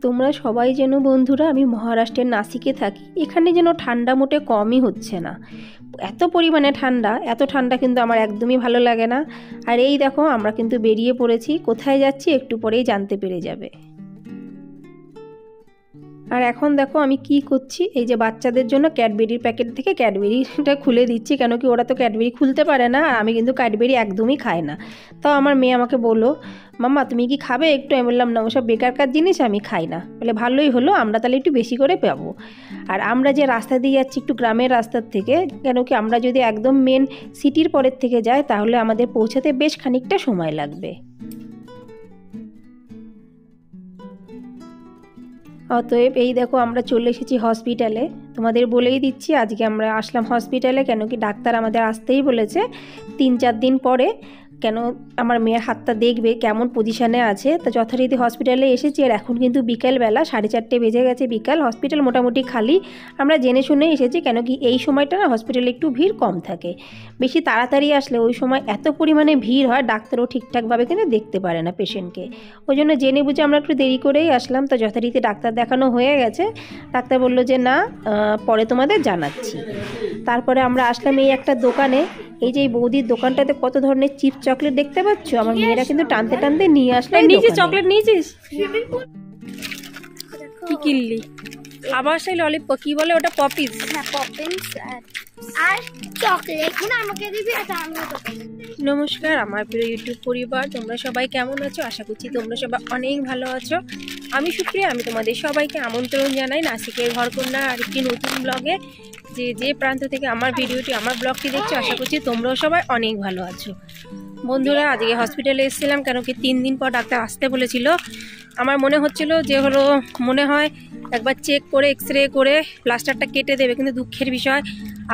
তোমরা সবাই যেন বন্ধুরা আমি মহারাষ্ট্রের নাসিকে থাকি, এখানে যেন ঠান্ডা মোটে কমই হচ্ছে না, এত পরিমাণে ঠান্ডা। এত ঠান্ডা কিন্তু আমার একদমই ভালো লাগে না। আর এই দেখো আমরা কিন্তু বেরিয়ে পড়েছি, কোথায় যাচ্ছি একটু পরেই জানতে পেরে যাবে। আর এখন দেখো আমি কি করছি, এই যে বাচ্চাদের জন্য ক্যাডবেরির প্যাকেট থেকে ক্যাডবেরিটা খুলে দিচ্ছি, কেন কি ওরা তো ক্যাডবেরি খুলতে পারে না, আর আমি কিন্তু ক্যাডবেরি একদমই খাই না। তো আমার মেয়ে আমাকে বললো, মাম্মা তুমি কি খাবে একটু? আমি বললাম না, ওসব বেকারকার জিনিস আমি খাই না। বলে ভালোই হলো, আমরা তাহলে একটু বেশি করে পাবো। আর আমরা যে রাস্তা দিয়ে যাচ্ছি একটু গ্রামের রাস্তার থেকে, কেন কি আমরা যদি একদম মেন সিটির পরের থেকে যাই তাহলে আমাদের পৌঁছাতে বেশ খানিকটা সময় লাগবে। অতএব এই দেখো আমরা চলে এসেছি হসপিটালে। তোমাদের বলেই দিচ্ছি আজকে আমরা আসলাম হসপিটালে, কেন কি ডাক্তার আমাদের আসতেই বলেছে 3-4 দিন পরে। কেন আমার মেয়ের হাতটা দেখবে কেমন পজিশানে আছে। তো যথারীতি হসপিটালে এসেছি, আর এখন কিন্তু বিকেলবেলা 4:30 বেজে গেছে বিকাল। হসপিটাল মোটামুটি খালি, আমরা জেনে শুনে এসেছি, কেন কি এই সময়টা না হসপিটালে একটু ভিড় কম থাকে। বেশি তাড়াতাড়ি আসলে ওই সময় এত পরিমাণে ভিড় হয়, ডাক্তারও ঠিকঠাকভাবে কিন্তু দেখতে পারে না পেশেন্টকে। ওই জন্য জেনে বুঝে আমরা একটু দেরি করেই আসলাম। তো যথারীতি ডাক্তার দেখানো হয়ে গেছে, ডাক্তার বললো যে না পরে তোমাদের জানাচ্ছি। তারপরে আমরা আসলাম এই একটা দোকানে। এই যে এই বৌদির দোকানটাতে কত ধরনের চিপস চকলেট দেখতে পাচ্ছ, আমার মেয়েরা কিন্তু টানতে টানতে নিয়ে আসলো। নিচে চকলেট নিয়েছিস? কি কিনলি? আবার সেই ললিপপ, কি বলে ওটা? পপিস। হ্যাঁ পপিস আর চকলেট না আমাকে দিবি, এটা আমি তোকে। নমস্কার আমার প্রিয় ইউটিউব পরিবার, তোমরা সবাই কেমন আছো? আশা করছি তোমরা সবাই অনেক ভালো আছো। আমি সুপ্রিয়া, আমি তোমাদের সবাইকে আমন্ত্রণ জানাই নাসিকের ঘরকন্যা আরেকটি নতুন ব্লগে। যে প্রান্ত থেকে আমার ভিডিওটি, আমার ব্লগটি দেখছো, আশা করছি তোমরাও সবাই অনেক ভালো আছো। বন্ধুরা আজকে হসপিটালে এসেছিলাম, কেন কি 3 দিন পর ডাক্তার আসতে বলেছিল। আমার মনে হচ্ছিল যে মনে হয় একবার চেক করে এক্সরে করে প্লাস্টারটা কেটে দেবে, কিন্তু দুঃখের বিষয়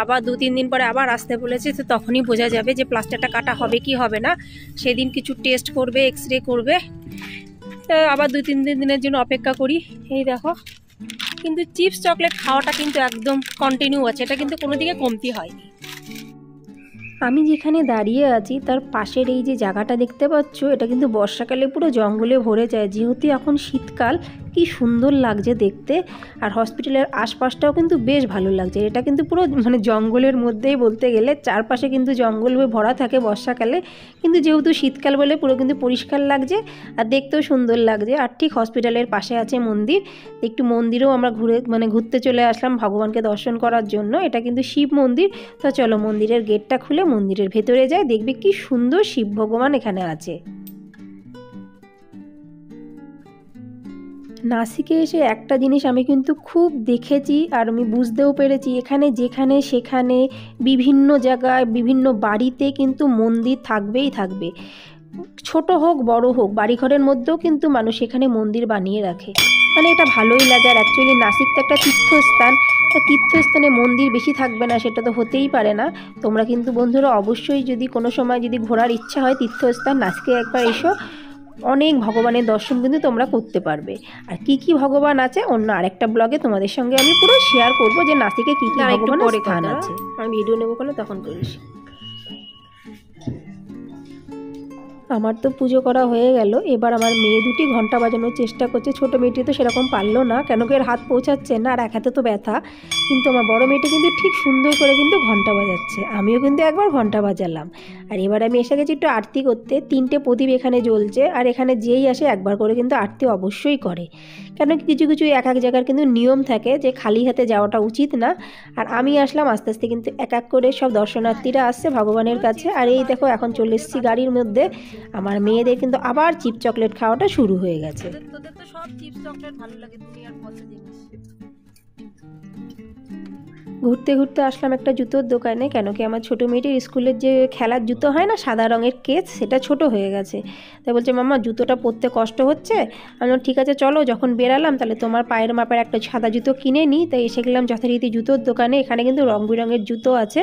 আবার 2-3 দিন পরে আবার আসতে বলেছে। তো তখনই বোঝা যাবে যে প্লাস্টারটা কাটা হবে কি হবে না। সেদিন কিছু টেস্ট করবে, এক্সরে করবে। আবার 2-3 দিনের জন্য অপেক্ষা করি। এই দেখো, কিন্তু চিপস চকলেট খাওয়াটা কিন্তু একদম কন্টিনিউ আছে, এটা কিন্তু কোনো দিকে কমতি হয়নি। আমি যেখানে দাঁড়িয়ে আছি তার পাশের এই যে জায়গাটা দেখতে পাচ্ছ, এটা কিন্তু বর্ষাকালে পুরো জঙ্গলে ভরে যায়। যেহেতু এখন শীতকাল, কি সুন্দর লাগছে দেখতে। আর হসপিটালের আশপাশটাও কিন্তু বেশ ভালো লাগছে। এটা কিন্তু পুরো জঙ্গলের মধ্যেই বলতে গেলে, চারপাশে কিন্তু জঙ্গল ভরা থাকে বর্ষাকালে, কিন্তু যেহেতু শীতকাল বলে পুরো কিন্তু পরিষ্কার লাগছে আর দেখতেও সুন্দর লাগছে। আর ঠিক হসপিটালের পাশে আছে মন্দির, একটু মন্দিরেও আমরা ঘুরতে চলে আসলাম ভগবানকে দর্শন করার জন্য। এটা কিন্তু শিব মন্দির। তো চলো মন্দিরের গেটটা খুলে মন্দিরের ভেতরে যাই, দেখবে কি সুন্দর শিব ভগবান এখানে আছে। নাসিকে এসে একটা জিনিস আমি কিন্তু খুব দেখেছি আর আমি বুঝতেও পেরেছি, এখানে যেখানে সেখানে বিভিন্ন জায়গায় বিভিন্ন বাড়িতে কিন্তু মন্দির থাকবেই থাকবে। ছোট হোক বড় হোক, বাড়িঘরের মধ্যেও কিন্তু মানুষ এখানে মন্দির বানিয়ে রাখে। এটা ভালোই লাগে। আর অ্যাকচুয়ালি নাসিক তো একটা তীর্থস্থান, তো তীর্থস্থানে মন্দির বেশি থাকবে না সেটা তো হতেই পারে না। তোমরা কিন্তু বন্ধুরা অবশ্যই যদি কোনো সময় যদি ঘোরার ইচ্ছা হয় তীর্থস্থান নাসিকে একবার এসো, অনেক ভগবানের দর্শন কিন্তু তোমরা করতে পারবে। আর কি কি ভগবান আছে অন্য আরেকটা ব্লগে তোমাদের সঙ্গে আমি পুরো শেয়ার করবো, যে নাসিকে কি কি ভগবানের স্থান আছে। আমি ভিডিও নেবো কোনো তখন করিস। আমার তো পুজো করা হয়ে গেল, এবার আমার মেয়ে দুটি ঘন্টা বাজানোর চেষ্টা করছে। ছোটো মেয়েটি তো সেরকম পারলো না, কেন কি এর হাত পৌঁছাচ্ছে না আর এক হাতে তো ব্যথা। কিন্তু আমার বড় মেয়েটি কিন্তু ঠিক সুন্দর করে কিন্তু ঘন্টা বাজাচ্ছে। আমিও কিন্তু একবার ঘন্টা বাজালাম। আর এবার আমি এসে গেছি একটু আরতি করতে। 3টে প্রদীপ এখানে জ্বলছে, আর এখানে যেই আসে একবার করে কিন্তু আরতি অবশ্যই করে। কেন কিছু কিছু এক জায়গার কিন্তু নিয়ম থাকে যে খালি হাতে যাওয়াটা উচিত না। আর আমি আসলাম আস্তে আস্তে, কিন্তু এক এক করে সব দর্শনার্থীরা আসছে ভগবানের কাছে। আর এই দেখো এখন চলে এসেছি গাড়ির মধ্যে। আমার মেয়েদের কিন্তু আবার চিপস চকলেট খাওয়াটা শুরু হয়ে গেছে। তোদের তো সব চিপস চকলেট ভালো লাগে, দুনিয়ার কত জিনিস। ঘুরতে ঘুরতে আসলাম একটা জুতোর দোকানে, কেন কি আমার ছোটো মেয়েটির স্কুলের যে খেলার জুতো হয় না সাদা রঙের কেস, সেটা ছোট হয়ে গেছে। তাই বলছে মাম্মা জুতোটা পরতে কষ্ট হচ্ছে। আমি ঠিক আছে চলো, যখন বেরালাম তাহলে তোমার পায়ের মাপের একটা সাদা জুতো কিনে নিই। তাই এসে গেলাম যথারীতি জুতোর দোকানে। এখানে কিন্তু রং বেরঙের জুতো আছে,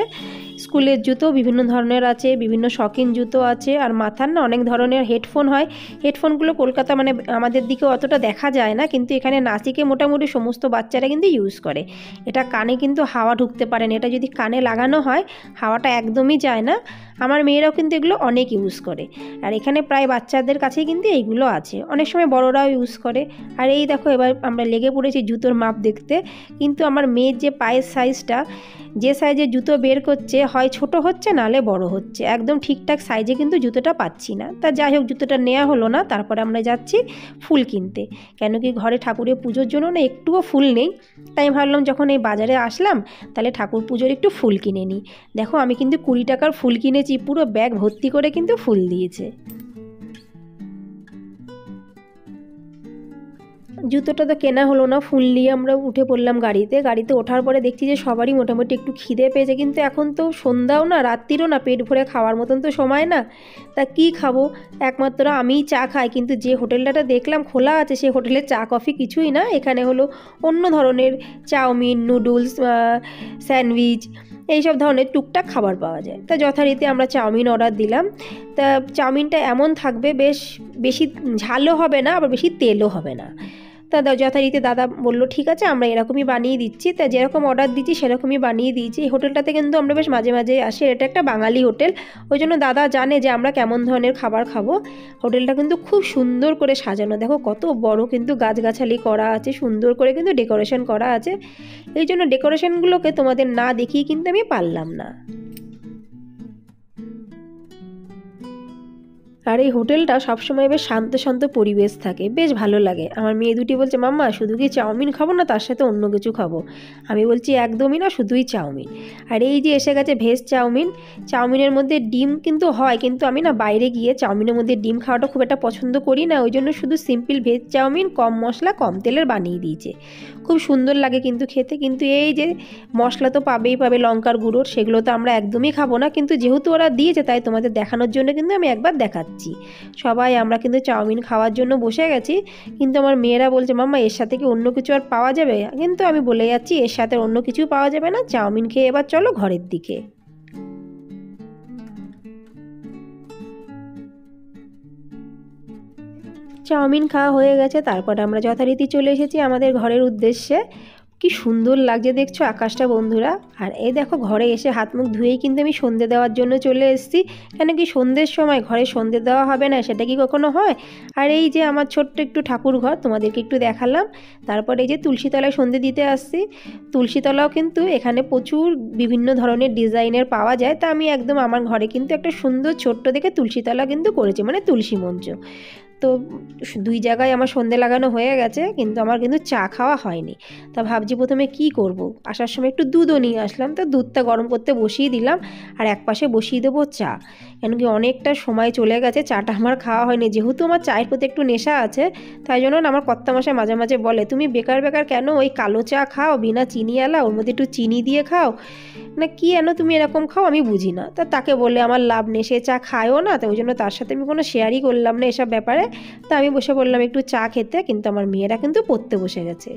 স্কুলের জুতো বিভিন্ন ধরনের আছে, বিভিন্ন শৌখিন জুতো আছে। আর মাথার না অনেক ধরনের হেডফোন হয়। হেডফোনগুলো কলকাতা আমাদের দিকে অতটা দেখা যায় না, কিন্তু এখানে নাসিকে মোটামুটি সমস্ত বাচ্চারা কিন্তু ইউজ করে। এটা কানে কিন্তু হাওয়া হাওয়া ঢুকতে পারে না। এটা যদি কানে লাগানো হয় হাওয়াটা একদমই যায় না। আমার মেয়েরাও কিন্তু এগুলো অনেক ইউজ করে, আর এখানে প্রায় বাচ্চাদের কাছেই কিন্তু এইগুলো আছে, অনেক সময় বড়রাও ইউজ করে। আর এই দেখো এবার আমরা লেগে পড়েছি জুতোর মাপ দেখতে, কিন্তু আমার মেয়ের যে পায়ের সাইজটা, যে সাইজে জুতো বের করছে হয় ছোট হচ্ছে নাহলে বড় হচ্ছে, একদম ঠিকঠাক সাইজে কিন্তু জুতোটা পাচ্ছি না। তা যাই হোক জুতোটা নেওয়া হলো না। তারপরে আমরা যাচ্ছি ফুল কিনতে, কেন কি ঘরে ঠাকুরের পুজোর জন্য না একটুও ফুল নেই। তাই ভাবলাম যখন এই বাজারে আসলাম তাহলে ঠাকুর পুজোর একটু ফুল কিনে নিই। দেখো আমি কিন্তু 20 টাকার ফুল কিনেছি, পুরো ব্যাগ ভর্তি করে কিন্তু ফুল দিয়েছে। জুতোটা তো কেনা হলো না, ফুল নিয়ে আমরা উঠে পড়লাম গাড়িতে ওঠার পরে দেখছি যে সবারই মোটামুটি একটু খিদে পেয়েছে, কিন্তু এখন তো সন্ধ্যাও না রাত্রিরও না, পেট ভরে খাওয়ার মতন তো সময় না। তা কি খাবো, একমাত্র আমিই চা খাই, কিন্তু যে হোটেলটা দেখলাম খোলা আছে সেই হোটেলে চা কফি কিছুই না, এখানে হলো অন্য ধরনের চাউমিন, নুডলস, স্যান্ডউইচ এইসব ধরনের টুকটাক খাবার পাওয়া যায়। তা যথারীতি আমরা চাউমিন অর্ডার দিলাম। তা চাউমিনটা এমন থাকবে, বেশি ঝালও হবে না আবার বেশি তেলও হবে না। তা যথারীতি দাদা বললো ঠিক আছে আমরা এরকমই বানিয়ে দিচ্ছি। তা যেরকম অর্ডার দিচ্ছি সেরকমই বানিয়ে দিয়েছি। এই হোটেলটাতে কিন্তু আমরা বেশ মাঝে মাঝেই আসি, এটা একটা বাঙালি হোটেল, ওই জন্য দাদা জানে যে আমরা কেমন ধরনের খাবার খাবো। হোটেলটা কিন্তু খুব সুন্দর করে সাজানো, দেখো কত বড় কিন্তু গাছগাছালি করা আছে, সুন্দর করে কিন্তু ডেকোরেশন করা আছে। এই জন্য ডেকোরেশনগুলোকে তোমাদের না দেখিয়ে কিন্তু আমি পারলাম না। আর এই হোটেলটা সবসময় বেশ শান্ত শান্ত পরিবেশ থাকে, বেশ ভালো লাগে। আমার মেয়ে দুটি বলছে মাম্মা শুধু কি চাউমিন খাবো না, তার সাথে অন্য কিছু খাবো? আমি বলছি একদমই না, শুধুই চাউমিন। আর এই যে এসে গেছে ভেজ চাউমিন। চাউমিনের মধ্যে ডিম কিন্তু হয়, কিন্তু আমি না বাইরে গিয়ে চাউমিনের মধ্যে ডিম খাওয়াটা খুব একটা পছন্দ করি না, ওই জন্য শুধু সিম্পল ভেজ চাউমিন কম মশলা কম তেলের বানিয়ে দিয়েছে। খুব সুন্দর লাগে কিন্তু খেতে। কিন্তু এই যে মশলা তো পাবেই পাবে লঙ্কার গুঁড়োর, সেগুলো তো আমরা একদমই খাবো না, কিন্তু যেহেতু ওরা দিয়েছে তাই তোমাদের দেখানোর জন্য কিন্তু আমি একবার দেখাচ্ছি। সবাই আমরা কিন্তু চাউমিন খাওয়ার জন্য বসে গেছি, কিন্তু আমার মেয়েরা বলছে মাম্মা এর সাথে কি অন্য কিছু আর পাওয়া যাবে? কিন্তু আমি বলে যাচ্ছি এর সাথে অন্য কিছু পাওয়া যাবে না, চাউমিন খেয়ে এবার চলো ঘরের দিকে। চাউমিন খাওয়া হয়ে গেছে, তারপরে আমরা যথারীতি চলে এসেছি আমাদের ঘরের উদ্দেশ্যে। কি সুন্দর লাগছে দেখছো আকাশটা বন্ধুরা। আর এই দেখো ঘরে এসে হাত মুখ ধুয়েই কিন্তু আমি সন্ধে দেওয়ার জন্য চলে এসেছি, কেন কি সন্ধ্যের সময় ঘরে সন্ধে দেওয়া হবে না সেটা কি কখনো হয়? আর এই যে আমার ছোট্ট একটু ঠাকুর ঘর তোমাদেরকে একটু দেখালাম। তারপরে এই যে তুলসীতলায় সন্ধে দিতে আসছি। তুলসীতলাও কিন্তু এখানে প্রচুর বিভিন্ন ধরনের ডিজাইনের পাওয়া যায়। তা আমি একদম আমার ঘরে কিন্তু একটা সুন্দর ছোট্ট দেখে তুলসীতলা কিন্তু করেছি, মানে তুলসী মঞ্চ। তো 2 জায়গায় আমার সন্ধে লাগানো হয়ে গেছে, কিন্তু আমার কিন্তু চা খাওয়া হয়নি। তা ভাবছি প্রথমে কি করব, আসার সময় একটু দুধও নিয়ে আসলাম, তো দুধটা গরম করতে বসিয়ে দিলাম, আর এক পাশে বসিয়ে দেবো চা। কেন কি অনেকটা সময় চলে গেছে, চাটা আমার খাওয়া হয়নি। যেহেতু আমার চায়ের প্রতি একটু নেশা আছে, তাই জন্য আমার কর্তামশাই মাঝে মাঝে বলে তুমি বেকার কেন ওই কালো চা খাও বিনা চিনিওয়ালা, ওর মধ্যে একটু চিনি দিয়ে খাও না, কি এনো তুমি এরকম খাও, আমি বুঝি না। তা তাকে বলে আমার লাভ নেই, সে চা খায়ও না, তো ওই জন্য তার সাথে আমি কোনো শেয়ারই করলাম না এসব ব্যাপারে। তা আমি বসে পড়লাম একটু চা খেতে, কিন্তু আমার মেয়েরা কিন্তু পড়তে বসে গেছে।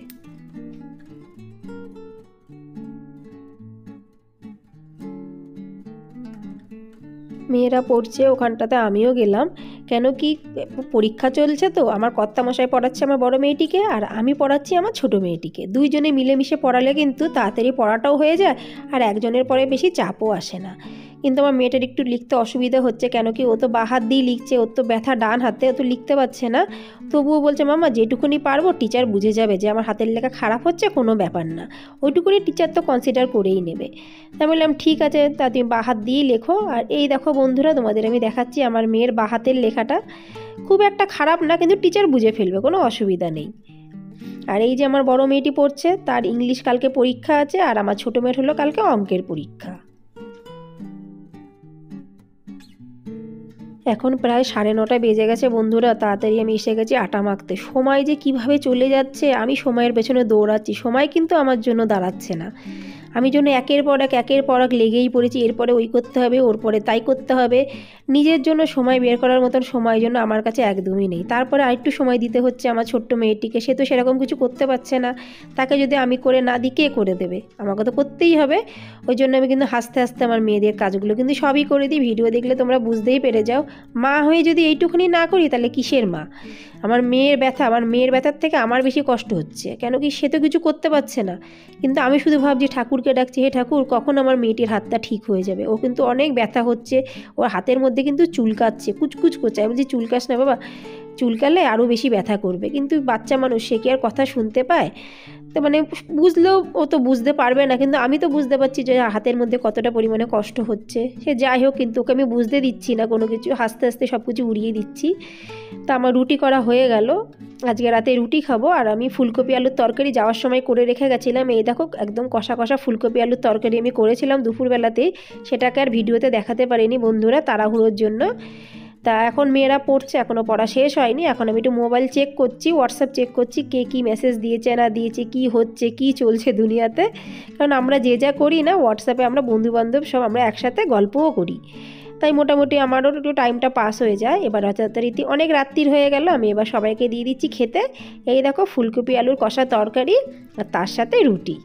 মেয়েরা পড়ছে, ওখানটাতে আমিও গেলাম। কেন কি পরীক্ষা চলছে, তো আমার কর্তামশাই পড়াচ্ছে আমার বড় মেয়েটিকে, আর আমি পড়াচ্ছি আমার ছোট মেয়েটিকে। দুইজনে মিলেমিশে পড়ালে কিন্তু তাড়াতাড়ি পড়াটাও হয়ে যায়, আর একজনের পরে বেশি চাপও আসে না। কিন্তু আমার মেয়েটার একটু লিখতে অসুবিধা হচ্ছে, কেন কি ও তো বাঁ হাত দিয়ে লিখছে, ওর তো ব্যথা ডান হাতে, ও তো লিখতে পারছে না। তবুও বলছে মাম্মা যেটুকুনি পারবো টিচার বুঝে যাবে যে আমার হাতের লেখা খারাপ হচ্ছে, কোনো ব্যাপার না, ওইটুকুনি টিচার তো কনসিডার করেই নেবে। তাই বললাম ঠিক আছে, তা তুমি বাঁ হাত দিয়েই লেখো। আর এই দেখো বন্ধুরা তোমাদের আমি দেখাচ্ছি আমার মেয়ের বাঁ হাতের লেখাটা খুব একটা খারাপ না, কিন্তু টিচার বুঝে ফেলবে, কোনো অসুবিধা নেই। আর এই যে আমার বড় মেয়েটি পড়ছে, তার ইংলিশ কালকে পরীক্ষা আছে, আর আমার ছোটো মেয়ের হলো কালকে অঙ্কের পরীক্ষা। এখন প্রায় 9:30 বেজে গেছে বন্ধুরা, তাড়াতাড়ি আমি এসে গেছি আটা মাখতে। সময় যে কিভাবে চলে যাচ্ছে, আমি সময়ের পেছনে দৌড়াচ্ছি, সময় কিন্তু আমার জন্য দাঁড়াচ্ছে না। আমি জন্য একের পর এক লেগেই পড়েছি, এরপরে ওই করতে হবে, ওর পরে তাই করতে হবে। নিজের জন্য সময় বের করার মতন সময় জন্য আমার কাছে একদমই নেই। তারপরে আরেকটু সময় দিতে হচ্ছে আমার ছোট্ট মেয়েটিকে, সে তো সেরকম কিছু করতে পারছে না, তাকে যদি আমি করে না দিই কে করে দেবে, আমাকে তো করতেই হবে। ওই জন্য আমি কিন্তু হাসতে হাসতে আমার মেয়েদের কাজগুলো কিন্তু সবই করে দিই। ভিডিও দেখলে তোমরা বুঝতেই পেরে যাও, মা হয়ে যদি এইটুকুনি না করি তাহলে কিসের মা। আমার মেয়ের ব্যথার থেকে আমার বেশি কষ্ট হচ্ছে, কেন কি সে তো কিছু করতে পারছে না, কিন্তু আমি শুধু ভাবছি ঠাকুরকে ডাকছি, হে ঠাকুর কখন আমার মেয়েটির হাতটা ঠিক হয়ে যাবে। ও কিন্তু অনেক ব্যথা হচ্ছে, ওর হাতের মধ্যে কিন্তু চুলকাচ্ছে, কুচকুচ করছে। আমি বলছি চুলকাস না বাবা, চুলকালে আরও বেশি ব্যথা করবে, কিন্তু বাচ্চা মানুষ সে কি আর কথা শুনতে পায়? তো মানে বুঝলেও ও তো বুঝতে পারবে না, কিন্তু আমি তো বুঝতে পারছি যে হাতের মধ্যে কতটা পরিমাণে কষ্ট হচ্ছে। সে যাই হোক, কিন্তু ওকে আমি বুঝতে দিচ্ছি না কোনো কিছু, হাসতে হাসতে সব কিছু উড়িয়ে দিচ্ছি। তা আমার রুটি করা হয়ে গেল, আজকে রাতে রুটি খাবো। আর আমি ফুলকপি আলুর তরকারি যাওয়ার সময় করে রেখে গেছিলাম, এই দেখো একদম কষা কষা ফুলকপি আলুর তরকারি আমি করেছিলাম দুপুরবেলাতেই, সেটাকে আর ভিডিওতে দেখাতে পারিনি বন্ধুরা তাড়াহুড়োর জন্য। তা এখন মেয়েরা পড়ছে, এখনও পড়া শেষ হয়নি, এখন আমি একটু মোবাইল চেক করছি, হোয়াটসঅ্যাপ চেক করছি, কে কী মেসেজ দিয়েছে না দিয়েছে, কী হচ্ছে কী চলছে দুনিয়াতে। কারণ আমরা যে যা করি না হোয়াটসঅ্যাপে আমরা বন্ধুবান্ধব সব আমরা একসাথে গল্পও করি, তাই মোটামুটি আমারও একটু টাইমটা পাস হয়ে যায়। এবার যথারীতি অনেক রাত্রির হয়ে গেল, আমি এবার সবাইকে দিয়ে দিচ্ছি খেতে। এই দেখো ফুলকপি আলুর কষা তরকারি আর তার সাথে রুটি।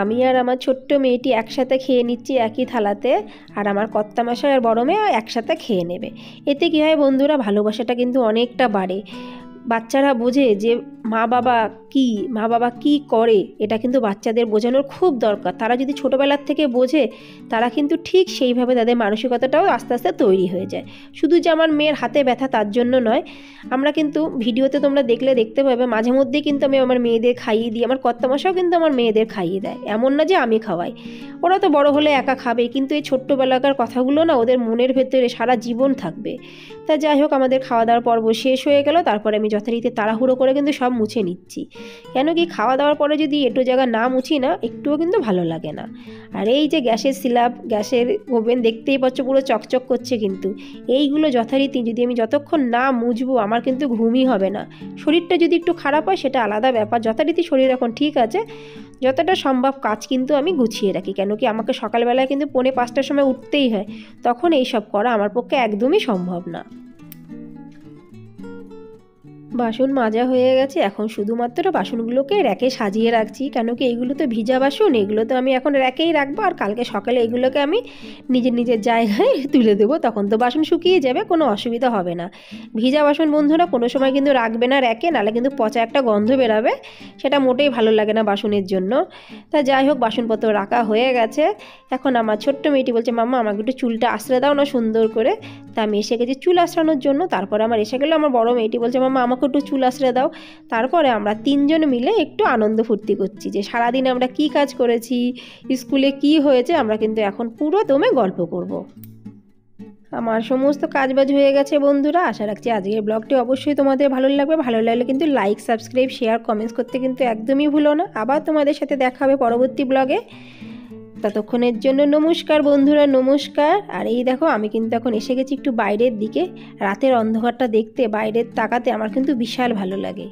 আমি আর আমার ছোট্ট মেয়েটি একসাথে খেয়ে নিচ্ছি একই থালাতে, আর আমার কর্তামশাই আর বড় মেয়ে একসাথে খেয়ে নেবে। এতে কী হয় বন্ধুরা, ভালোবাসাটা কিন্তু অনেকটা বাড়ে। বাচ্চারা বোঝে যে মা বাবা কি করে, এটা কিন্তু বাচ্চাদের বোঝানোর খুব দরকার। তারা যদি ছোটোবেলার থেকে বোঝে, তারা কিন্তু ঠিক সেইভাবে তাদের মানসিকতাটাও আস্তে আস্তে তৈরি হয়ে যায়। শুধু যে আমার মেয়ের হাতে ব্যথা তার জন্য নয়, আমরা কিন্তু ভিডিওতে তোমরা দেখতে পাবে মাঝে মধ্যেই কিন্তু আমি আমার মেয়েদের খাইয়ে দিই, আমার কর্তামশাও কিন্তু আমার মেয়েদের খাইয়ে দেয়, এমন না যে আমি খাওয়াই। ওরা তো বড় হলে একা খাবে, কিন্তু এই ছোট্টবেলাকার কথাগুলো না ওদের মনের ভেতরে সারা জীবন থাকবে। তা যাই হোক, আমাদের খাওয়া দাওয়ার পর্ব শেষ হয়ে গেল, তারপরে আমি যথারীতি তাড়াহুড়ো করে কিন্তু সব মুছে নিচ্ছি। কেন কি খাওয়া দাওয়ার পরে যদি একটু জায়গা না মুছি না, একটুও কিন্তু ভালো লাগে না। আর এই যে গ্যাসের স্ল্যাব, গ্যাসের ওভেন দেখতেই পাচ্ছ পুরো চকচক করছে, কিন্তু এইগুলো যথারীতি যদি আমি যতক্ষণ না মুছবো আমার কিন্তু ঘুমই হবে না। শরীরটা যদি একটু খারাপ হয় সেটা আলাদা ব্যাপার, যথারীতি শরীর এখন ঠিক আছে, যতটা সম্ভব কাজ কিন্তু আমি গুছিয়ে রাখি। কেন কি আমাকে সকালবেলায় কিন্তু 4:45টার সময় উঠতেই হয়, তখন এইসব করা আমার পক্ষে একদমই সম্ভব না। বাসন মাজা হয়ে গেছে, এখন শুধুমাত্র বাসনগুলোকে র্যাকে সাজিয়ে রাখছি। কেন কি এইগুলো তো ভিজা বাসন, এগুলো তো আমি এখন র্যাকেই রাখবো, আর কালকে সকালে এগুলোকে আমি নিজের জায়গায় তুলে দেবো, তখন তো বাসন শুকিয়ে যাবে, কোনো অসুবিধা হবে না। ভিজা বাসন বন্ধুরা কোনো সময় কিন্তু রাখবে না র্যাকে, নাহলে কিন্তু পচা একটা গন্ধ বেরাবে, সেটা মোটেই ভালো লাগে না বাসনের জন্য। তা যাই হোক, বাসনপত্র রাখা হয়ে গেছে। এখন আমার ছোট্ট মেয়েটি বলছে মাম্মা আমাকে একটু চুলটা আশ্রয় দাও না সুন্দর করে। তা আমি এসে গেছি চুল আশ্রানোর জন্য। তারপর আমার এসে গেলো আমার বড় মেয়েটি বলছে মাম্মা আমাকে একটু চুল আশ্রয় দাও। তারপরে আমরা 3জন মিলে একটু আনন্দ ফুর্তি করছি যে সারাদিন আমরা কি কাজ করেছি, স্কুলে কি হয়েছে, আমরা কিন্তু এখন পুরো দমে গল্প করব। আমার সমস্ত কাজবাজ হয়ে গেছে বন্ধুরা। আশা রাখছি আজকের ব্লগটি অবশ্যই তোমাদের ভালো লাগবে। ভালো লাগলে কিন্তু লাইক, সাবস্ক্রাইব, শেয়ার, কমেন্টস করতে কিন্তু একদমই ভুলো না। আবার তোমাদের সাথে দেখা হবে পরবর্তী ব্লগে। ততক্ষণের জন্য নমস্কার বন্ধুরা, নমস্কার। আর এই দেখো আমি কিন্তু এখন এসে গেছি একটু বাইরের দিকে, রাতের অন্ধকারটা দেখতে, বাইরের তাকাতে আমার কিন্তু বিশাল ভালো লাগে।